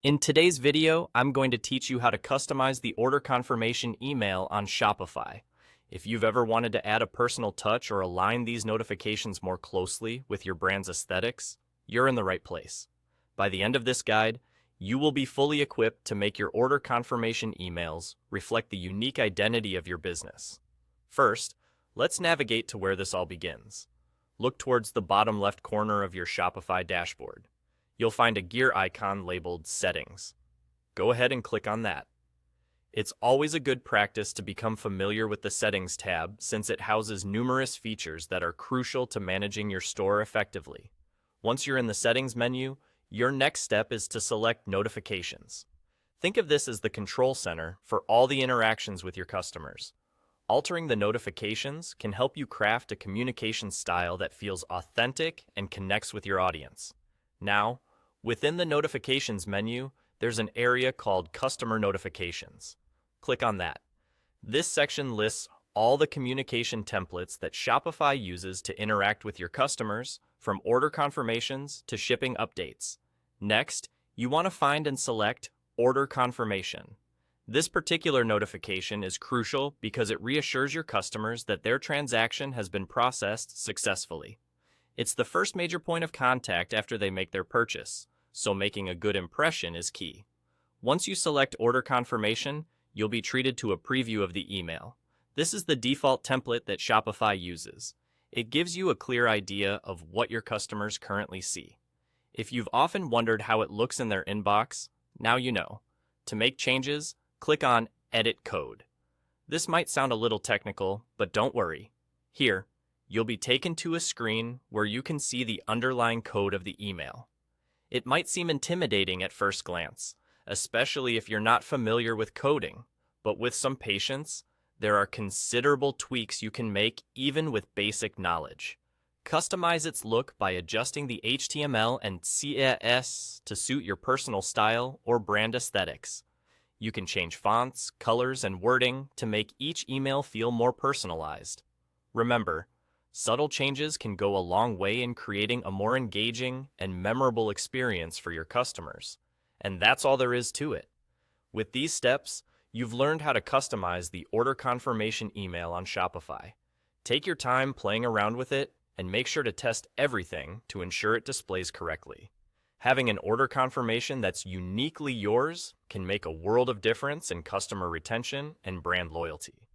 In today's video, I'm going to teach you how to customize the order confirmation email on Shopify. If you've ever wanted to add a personal touch or align these notifications more closely with your brand's aesthetics, you're in the right place. By the end of this guide, you will be fully equipped to make your order confirmation emails reflect the unique identity of your business. First, let's navigate to where this all begins. Look towards the bottom left corner of your Shopify dashboard. You'll find a gear icon labeled Settings. Go ahead and click on that. It's always a good practice to become familiar with the Settings tab since it houses numerous features that are crucial to managing your store effectively. Once you're in the Settings menu, your next step is to select Notifications. Think of this as the control center for all the interactions with your customers. Altering the notifications can help you craft a communication style that feels authentic and connects with your audience. Now, within the Notifications menu, there's an area called Customer Notifications. Click on that. This section lists all the communication templates that Shopify uses to interact with your customers, from order confirmations to shipping updates. Next, you want to find and select Order Confirmation. This particular notification is crucial because it reassures your customers that their transaction has been processed successfully. It's the first major point of contact after they make their purchase, so making a good impression is key. Once you select Order Confirmation, you'll be treated to a preview of the email. This is the default template that Shopify uses. It gives you a clear idea of what your customers currently see. If you've often wondered how it looks in their inbox, now you know. To make changes, click on Edit Code. This might sound a little technical, but don't worry. Here, you'll be taken to a screen where you can see the underlying code of the email. It might seem intimidating at first glance, especially if you're not familiar with coding, but with some patience, there are considerable tweaks you can make even with basic knowledge. Customize its look by adjusting the HTML and CSS to suit your personal style or brand aesthetics. You can change fonts, colors, and wording to make each email feel more personalized. Remember, subtle changes can go a long way in creating a more engaging and memorable experience for your customers. And that's all there is to it. With these steps, you've learned how to customize the order confirmation email on Shopify. Take your time playing around with it and make sure to test everything to ensure it displays correctly. Having an order confirmation that's uniquely yours can make a world of difference in customer retention and brand loyalty.